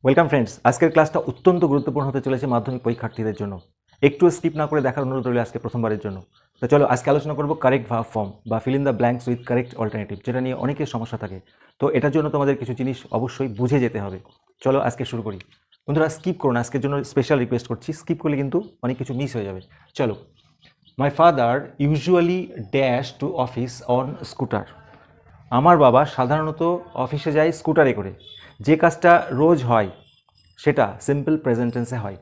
Welcome friends, আজকের ক্লাসটা অত্যন্ত গুরুত্বপূর্ণ হতে চলেছে মাধ্যমিক পরীক্ষার্থীদের জন্য। একটু স্কিপ না করে দেখার অনুরোধ রইল আজকে প্রথমবারের জন্য। তো চলো আজকে আলোচনা করব কারেক্ট ভার্ব ফর্ম বা fill in the blanks with correct alternative, যেটা নিয়ে অনেকের সমস্যা থাকে। তো এটার জন্য তোমাদের কিছু জিনিস অবশ্যই বুঝে যেতে হবে। চলো আজকে শুরু করি। বন্ধুরা স্কিপ করো না, আজকের জন্য স্পেশাল রিকোয়েস্ট করছি, স্কিপ করলে কিন্তু অনেক কিছু মিস হয়ে যাবে। চলো, মাই father usually dash to office on scooter. আমার বাবা সাধারণত অফিসে যায় স্কুটারে করে। যে কাজটা রোজ হয় সেটা সিম্পল প্রেজেন্ট টেন্সে হয়।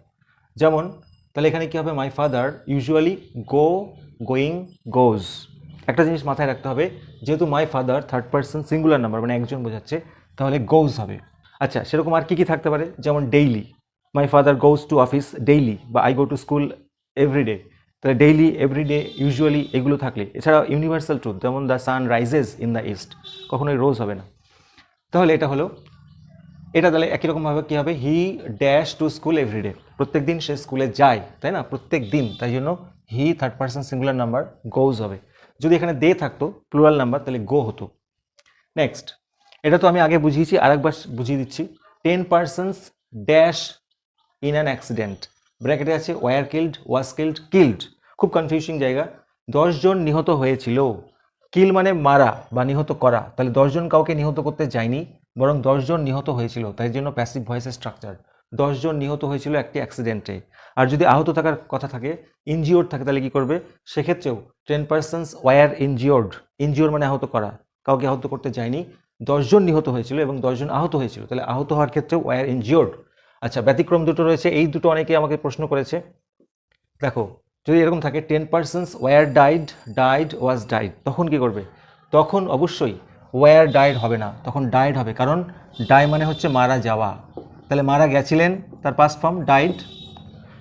যেমন তাহলে এখানে কী হবে, my father usually go, going, goes. একটা জিনিস মাথায় রাখতে হবে, যেহেতু my father third person singular number মানে একজন বোঝাচ্ছে, তাহলে গোজ হবে। আচ্ছা, সেরকম আর কী কী থাকতে পারে, যেমন daily, my father goes to office daily, বা I go to school everyday. তাহলে ডেইলি, এভরিডে, ইউজুয়ালি এগুলো থাকলে, এছাড়া ইউনিভার্সাল ট্রুথ যেমন the sun rises in the east, কখনোই রোজ হবে না। তাহলে এটা হলো, এটা তাহলে একই রকমভাবে কী হবে, he dash to school every day, প্রত্যেক দিন সে স্কুলে যায়, তাই না, প্রত্যেক দিন, তাই জন্য he third person singular number goes হবে। যদি এখানে দে থাকতো প্লুরাল নাম্বার তাহলে গো হতো। নেক্সট, এটা তো আমি আগে বুঝিয়েছি, আরেকবার বুঝিয়ে দিচ্ছি। 10 persons dash in an accident, ব্র্যাকেটে আছে were killed, was killed, killed, খুব কনফিউজিং জায়গা। 10 জন নিহত হয়েছিল, কিল মানে মারা বা নিহত করা, তাহলে 10 জন কাউকে নিহত করতে যায়নি, বরং 10 জন নিহত হয়েছিল, তাই জন্য প্যাসিভ ভয়েসের স্ট্রাকচার। 10 জন নিহত হয়েছিল একটি অ্যাক্সিডেন্টে। আর যদি আহত থাকার কথা থাকে, ইনজিওর্ড থাকে, তাহলে কি করবে, সেক্ষেত্রেও 10 পার্সনস ওয়ার ইনজিওর্ড, ইনজিওর মানে আহত করা, কাউকে আহত করতে যায়নি, 10 জন নিহত হয়েছিল এবং 10 জন আহত হয়েছিল, তাহলে আহত হওয়ার ক্ষেত্রেও ওয়ার ইনজিওর্ড। আচ্ছা, ব্যতিক্রম দুটো রয়েছে, এই দুটো অনেকে আমাকে প্রশ্ন করেছে। দেখো, যদি এরকম থাকে 10 পার্সনস ওয়ার ডাইড, ডাইড, ওয়াজ ডাইড, তখন কি করবে, তখন অবশ্যই ওয়ার ডাইড হবে না, তখন ডাইড হবে, কারণ ডাই মানে হচ্ছে মারা যাওয়া, তাহলে মারা গেছিলেন, তার পাস্ট ফর্ম ডাইড।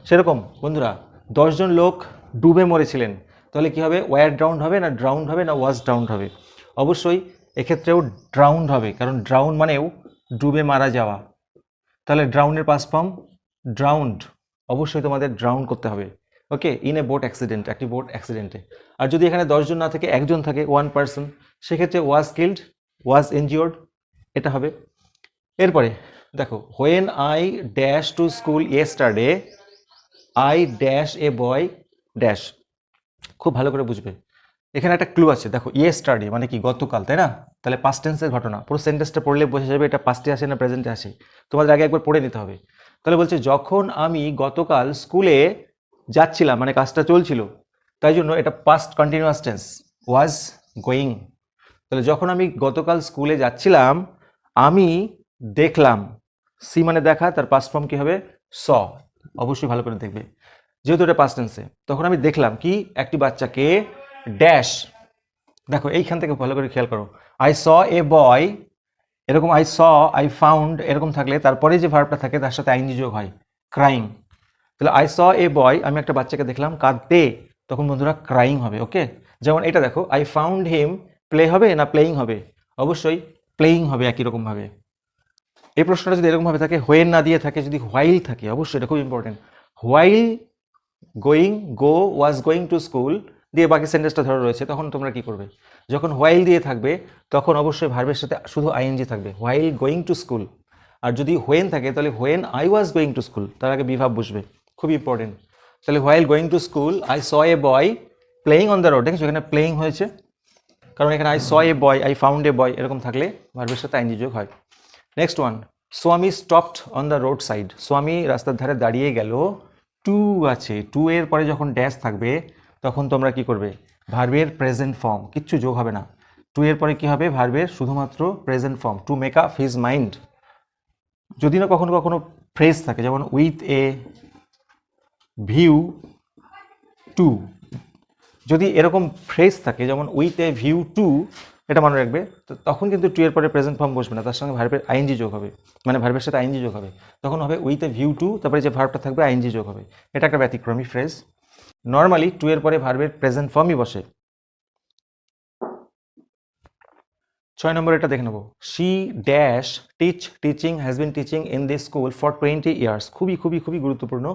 সেরকম বন্ধুরা, 10 জন লোক ডুবে মরেছিলেন, তাহলে কি হবে, ওয়ার ড্রাউন্ড হবে না ড্রাউন্ড হবে না ওয়াজ ড্রাউন্ড হবে, অবশ্যই এক্ষেত্রেও ড্রাউন্ড হবে, কারণ ড্রাউন্ড মানেও ডুবে মারা যাওয়া, তাহলে ড্রাউন্ডের পাস্ট ফর্ম ড্রাউন্ড, অবশ্যই তোমাদের ড্রাউন্ড করতে হবে। ওকে, ইন এ বোট অ্যাক্সিডেন্ট, একটি বোট অ্যাক্সিডেন্টে। আর যদি এখানে 10 জন না থাকে, একজন থাকে, ওয়ান পার্সন, সেক্ষেত্রে ওয়াজ কিল্ড, ওয়াজ ইনজিওর্ড, এটা হবে। এরপরে দেখো, when I dash to school yesterday, I dash a boy dash, খুব ভালো করে বুঝবে, এখানে একটা ক্লু আছে। দেখো, ইয়েস্টারডে মানে কি, গতকাল, তাই না, তাহলে পাস্ট টেন্সের ঘটনা, পুরো সেন্টেন্সটা পড়লে বোঝা যাবে এটা পাস্টে আসে না প্রেজেন্টে আসে, তোমাদের আগে একবার পড়ে নিতে হবে। তাহলে বলছে, যখন আমি গতকাল স্কুলে যাচ্ছিলাম, মানে কাজটা চলছিল, তাই জন্য এটা past continuous tense, was going. তাহলে যখন আমি গতকাল স্কুলে যাচ্ছিলাম, আমি দেখলাম, সি মানে দেখা, তার পাস্ট ফর্ম কি হবে, স, অবশ্যই ভালো করে দেখবে, যেহেতু এটা পাস্ট টেন্সে, তখন আমি দেখলাম কি, একটি বাচ্চাকে ড্যাশ, দেখো এইখান থেকে ভালো করে খেয়াল করো, আই স এ বয়, এরকম আই স, আই ফাউন্ড, এরকম থাকলে তারপরে যে ভার্বটা থাকে তার সাথে আইএনজি যোগ হয়, ক্রাইং। তাহলে আই স এ বয়, আমি একটা বাচ্চাকে দেখলাম কাঁদতে, তখন বন্ধুরা ক্রাইং হবে। ওকে, যেমন এটা দেখো, আই ফাউন্ড হিম, প্লে হবে না প্লেইং হবে, অবশ্যই প্লেইং হবে একই রকমভাবে। এই প্রশ্নটা যদি এরকমভাবে থাকে, হোয়েন না দিয়ে থাকে, যদি হোয়াইল থাকে, অবশ্যই এটা খুব important, while going, go, was going to school দিয়ে বাকি সেন্টেন্সটা ধরে রয়েছে, তখন তোমরা কি করবে, যখন হোয়াইল দিয়ে থাকবে তখন অবশ্যই ভার্বের সাথে শুধু আইএনজি থাকবে, হোয়াইল গোয়িং টু স্কুল। আর যদি হোয়েন থাকে, তাহলে when I was going to school, তার আগে বিভাব বসবে, খুব ইম্পর্টেন্ট। তাহলে while going to school, I saw a boy playing on the road, দেখছো এখানে প্লেইং হয়েছে, কারণ এখানে I saw a boy, I found a boy, এরকম থাকলে ভার্বের সাথে আইএনজি যোগ হয়। Next one, Swami stopped on the road side, Swami রাস্তার ধারে দাঁড়িয়ে গেল, টু আছে, টু এর পরে যখন ড্যাশ থাকবে তখন তোমরা কি করবে, ভার্বের প্রেজেন্ট ফর্ম, কিচ্ছু যোগ হবে না, টু এর পরে কি হবে, ভার্বের শুধুমাত্র present form, to make up his mind. যদি না কখনো কখনো ফ্রেজ থাকে, যেমন উইথ এ ভিউ টু, যদি এরকম ফ্রেজ থাকে যেমন উইথ এ ভিউ টু, এটা মনে রাখবে, তো তখন কিন্তু টু এর পরে প্রেজেন্ট ফর্ম বসবে না, তার সঙ্গে ভার্বের আইএনজি যোগ হবে, মানে ভার্বের সাথে আইএনজি যোগ হবে, তখন হবে উইথ এ ভিউ টু, তারপরে যে ভার্বটা থাকবে আইএনজি যোগ হবে, এটা একটা ব্যতিক্রমী ফ্রেজ। নর্মালি টু এর পরে ভার্বের প্রেজেন্ট ফর্মই বসে। 6 নম্বর এটা দেখে নেব, she dash teaching has been teaching in this school for 20 years, খুবই খুবই খুবই গুরুত্বপূর্ণ।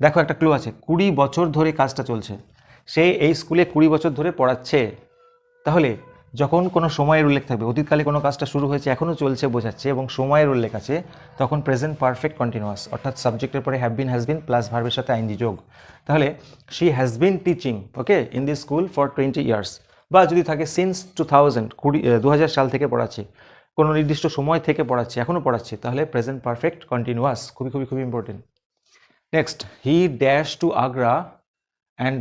দেখো একটা ক্লু আছে, 20 বছর ধরে কাজটা চলছে, সে এই স্কুলে 20 বছর ধরে পড়াচ্ছে, তাহলে যখন কোনো সময়ের উল্লেখ থাকবে, অতীতকালে কোনো কাজটা শুরু হয়েছে এখনও চলছে বোঝাচ্ছে এবং সময়ের উল্লেখ আছে, তখন প্রেজেন্ট পারফেক্ট কন্টিনিউয়াস, অর্থাৎ সাবজেক্টের পরে have been has been plus ভার্বের সাথে আইএনজি যোগ। তাহলে she has been teaching okay in this school for 20 years, বা যদি থাকে সিন্স 2000 সাল থেকে পড়াচ্ছে, কোনো নির্দিষ্ট সময় থেকে পড়াচ্ছে, এখনও পড়াচ্ছে, তাহলে প্রেজেন্ট পারফেক্ট কন্টিনিউয়াস, খুবই খুবই খুবই important. Next, he dash to Agra and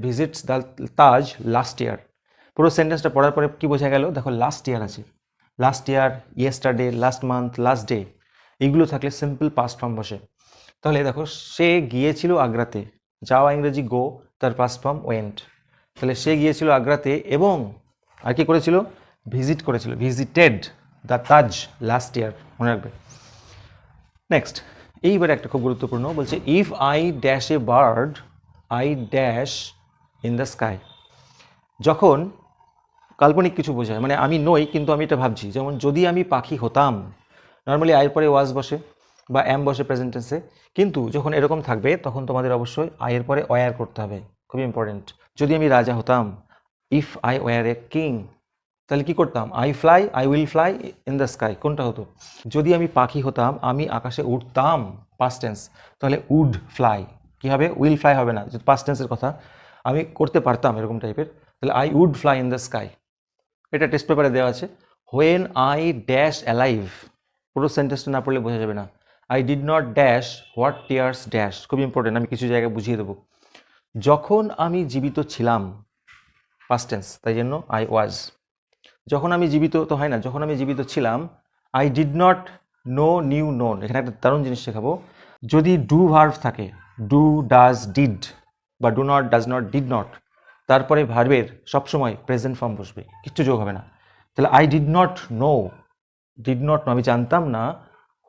visits the Taj last year. পুরো সেন্টেন্সটা পড়ার পরে কি বোঝা গেল? দেখো লাস্ট ইয়ার আছে, last year, yesterday, last month, last day, এইগুলো থাকলে সিম্পল পাস্ট ফর্ম বসে। তাহলে দেখো সে গিয়েছিল আগ্রাতে, যাওয়া ইংরেজি গো, তার পাস্ট ফর্ম ওয়েন্ট। তাহলে সে গিয়েছিল আগ্রাতে এবং আর কি করেছিল? ভিজিট করেছিল, ভিজিটেড দ্য তাজ লাস্ট ইয়ার, মনে রাখবে। নেক্সট, এইবার একটা খুব গুরুত্বপূর্ণ, বলছে if I dash a bird I dash in the sky. যখন কাল্পনিক কিছু বোঝায়, মানে আমি নই কিন্তু আমি এটা ভাবছি, যেমন যদি আমি পাখি হতাম, নর্মালি আয়ের পরে ওয়াজ বসে বা অ্যাম বসে প্রেজেন্ট টেন্সে, কিন্তু যখন এরকম থাকবে তখন তোমাদের অবশ্যই আয়ের পরে ওয়্যার করতে হবে, খুবই ইম্পর্টেন্ট। যদি আমি রাজা হতাম, if I were a king, তাহলে কি করতাম? I fly, I will fly in the sky, কোনটা হতো? যদি আমি পাখি হতাম, আমি আকাশে উড়তাম, পাস্ট টেন্স, তাহলে উড ফ্লাই, কী হবে? উইল ফ্লাই হবে না, যদি পাস্ট টেন্সের কথা, আমি করতে পারতাম এরকম টাইপের, তাহলে I would fly in the sky. এটা টেস্ট পেপারে দেওয়া আছে। হোয়েন আই ড্যাশ অ্যালাইভ, পুরো সেন্টেন্সটা না পড়লে বোঝা যাবে না। I did not dash what tears dash, খুব ইম্পর্টেন্ট, আমি কিছু জায়গায় বুঝিয়ে দেবো। যখন আমি জীবিত ছিলাম, পাস্ট টেন্স, তাই জন্য আই ওয়াজ। যখন আমি জীবিত তো হয় না, যখন আমি জীবিত ছিলাম, I did not know new known. এখানে একটা দারুণ জিনিস শেখাবো, যদি ডু ভার্ভ থাকে, ডু, ডাজ, ডিড, বা do not, does not, did not, তারপরে ভার্বের সবসময় প্রেজেন্ট ফর্ম বসবে, কিচ্ছু যোগ হবে না। তাহলে আই ডিড নট নো, আমি জানতাম না,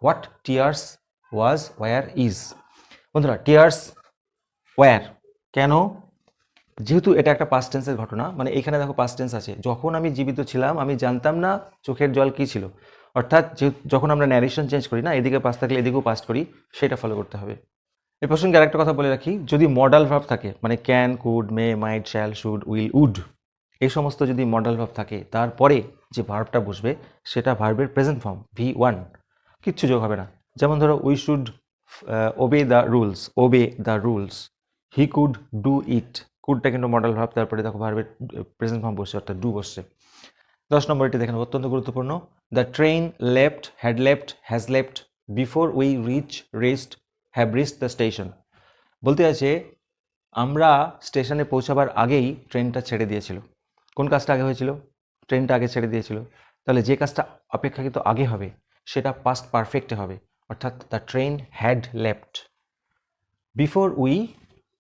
what tears was, where is. বন্ধুরা, টিয়ার্স ওয়্যার কেন? যেহেতু এটা একটা পাস্ট টেন্সের ঘটনা, মানে এখানে দেখো পাস্ট টেন্স আছে, যখন আমি জীবিত ছিলাম আমি জানতাম না চোখের জল কী ছিল, অর্থাৎ যখন আমরা ন্যারেশন চেঞ্জ করি না, এদিকে পাস্ট থাকলে এদিকেও পাস্ট করি, সেটা ফলো করতে হবে। এর প্রসঙ্গে আরেকটা কথা বলে রাখি, যদি মডাল ভার্ব থাকে, মানে can, could, may, might, shall, should, will, would, এই সমস্ত যদি মডাল ভার্ব থাকে, তারপরে যে ভার্বটা বসবে সেটা ভার্বের প্রেজেন্ট ফর্ম, V1, কিচ্ছু যোগ হবে না। যেমন ধরো, we should obey the rules, obey the rules, he could do it, কুডটা কিন্তু মডাল ভার্ব, তারপরে দেখো ভার্বের প্রেজেন্ট ফর্ম বসছে, অর্থাৎ ডু বসছে। 10 নম্বরটি দেখেন, অত্যন্ত গুরুত্বপূর্ণ, the train left, had left, has left, before we reached, have reached the station. বলতে আছে আমরা স্টেশনে পৌঁছাবার আগেই ট্রেনটা ছেড়ে দিয়েছিল। কোন কাজটা আগে হয়েছিল? ট্রেনটা আগে ছেড়ে দিয়েছিল। তাহলে যে কাজটা অপেক্ষাকৃত আগে হবে সেটা পাস্ট পারফেক্টে হবে, অর্থাৎ the train had left, before we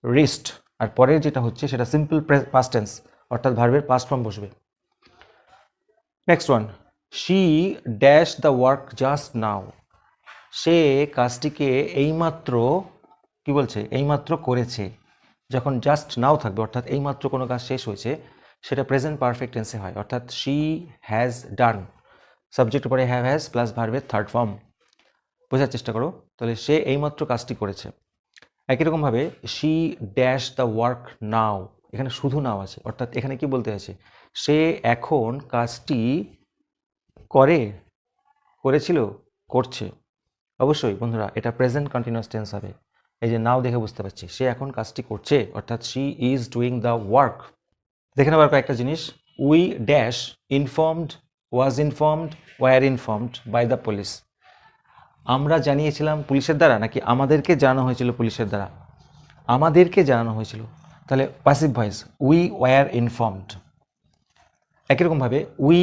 reached, আর পরের যেটা হচ্ছে সেটা সিম্পল পাস্ট টেন্স, অর্থাৎ ভার্বের পাস্ট ফর্ম বসবে। Next one, she dash the work just now, সে কাজটিকে এইমাত্র, কি বলছে? এইমাত্র করেছে। যখন জাস্ট নাও থাকবে, অর্থাৎ এইমাত্র কোনো কাজ শেষ হয়েছে, সেটা প্রেজেন্ট পারফেক্ট টেন্সে হয়, অর্থাৎ শি হ্যাজ ডান, সাবজেক্টের পরে হ্যাভ হ্যাজ প্লাস ভার্বের থার্ড ফর্ম। বোঝার চেষ্টা করো, তাহলে সে এইমাত্র কাজটি করেছে। একই রকমভাবে শি ড্যাশ দ্য ওয়ার্ক নাও, এখানে শুধু নাও আছে, অর্থাৎ এখানে কি বলতে আছে? সে এখন কাজটি করেছিল, করছে। অবশ্যই বন্ধুরা, এটা প্রেজেন্ট কন্টিনিউয়াস টেন্স হবে, এই যে নাও দেখে বুঝতে পারছি, সে এখন কাজটি করছে, অর্থাৎ she is doing the work. দেখে নেবার কয়েকটা জিনিস, we dash informed, was informed, were informed by the police. আমরা জানিয়েছিলাম পুলিশের দ্বারা, নাকি আমাদেরকে জানানো হয়েছিল পুলিশের দ্বারা? আমাদেরকে জানানো হয়েছিল, তাহলে passive voice, we were informed. একই রকমভাবে we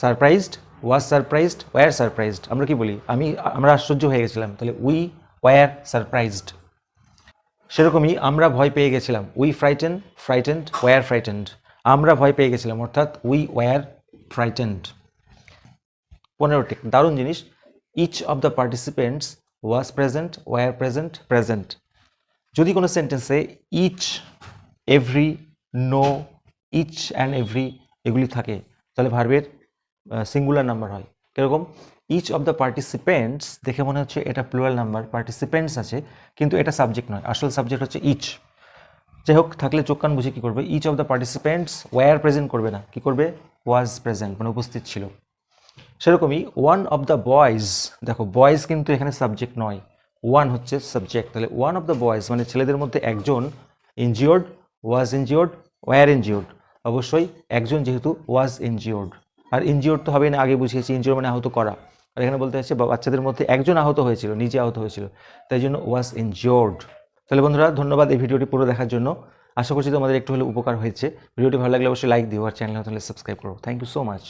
surprised, was surprised, were surprised. আমরা কি বলি? আমরা আশ্চর্য হয়ে গেছিলাম, তাহলে উই ওয়্যার সারপ্রাইজড। সেরকমই আমরা ভয় পেয়ে গেছিলাম, উই ফ্রাইটেন্ড, ওয়্যার ফ্রাইটেন্ড। আমরা ভয় পেয়ে গেছিলাম, অর্থাৎ উই ওয়্যার ফ্রাইটেন্ড। 15টি দারুণ জিনিস, each of the participants was present, were present. যদি কোনো সেন্টেন্সে each, every, no, each and every এগুলি থাকে, তাহলে ভার্বের সিঙ্গুলার নাম্বার হয়। কীরকম? ইচ অফ দ্য পার্টিসিপেন্টস দেখে মনে হচ্ছে এটা প্লুরাল নাম্বার, পার্টিসিপেন্টস আছে, কিন্তু এটা সাবজেক্ট নয়, আসল সাবজেক্ট হচ্ছে ইচ। যাই হোক, থাকলে চোখ কান বুঝে কী করবে, each of the participants were present করবে না, কী করবে, ওয়াজ প্রেজেন্ট, মানে উপস্থিত ছিল। সেরকমই ওয়ান অফ দ্য বয়েজ, দেখো বয়েজ কিন্তু এখানে সাবজেক্ট নয়, ওয়ান হচ্ছে সাবজেক্ট, তাহলে ওয়ান অফ দ্য বয়েজ মানে ছেলেদের মধ্যে একজন, injured, was injured, were injured, অবশ্যই একজন যেহেতু ওয়াজ ইনজিওর্ড, আর ইনজিওর্ড তো হবে না, আগে বুঝিয়েছি, ইনজিওর্ড মানে আহত করা, আর এখানে বলতে হচ্ছে বাচ্চাদের মধ্যে একজন আহত হয়েছিল, নিজে আহত হয়েছিল, তাই জন্য ওয়াজ ইনজিওর্ড। তাহলে বন্ধুরা ধন্যবাদ এই ভিডিওটি পুরো দেখার জন্য, আশা করছি তোমাদের একটু হলে উপকার হয়েছে। ভিডিওটি ভালো লাগলে অবশ্যই লাইক দিও, আর চ্যানেল তাহলে সাবস্ক্রাইব করো। Thank you so much.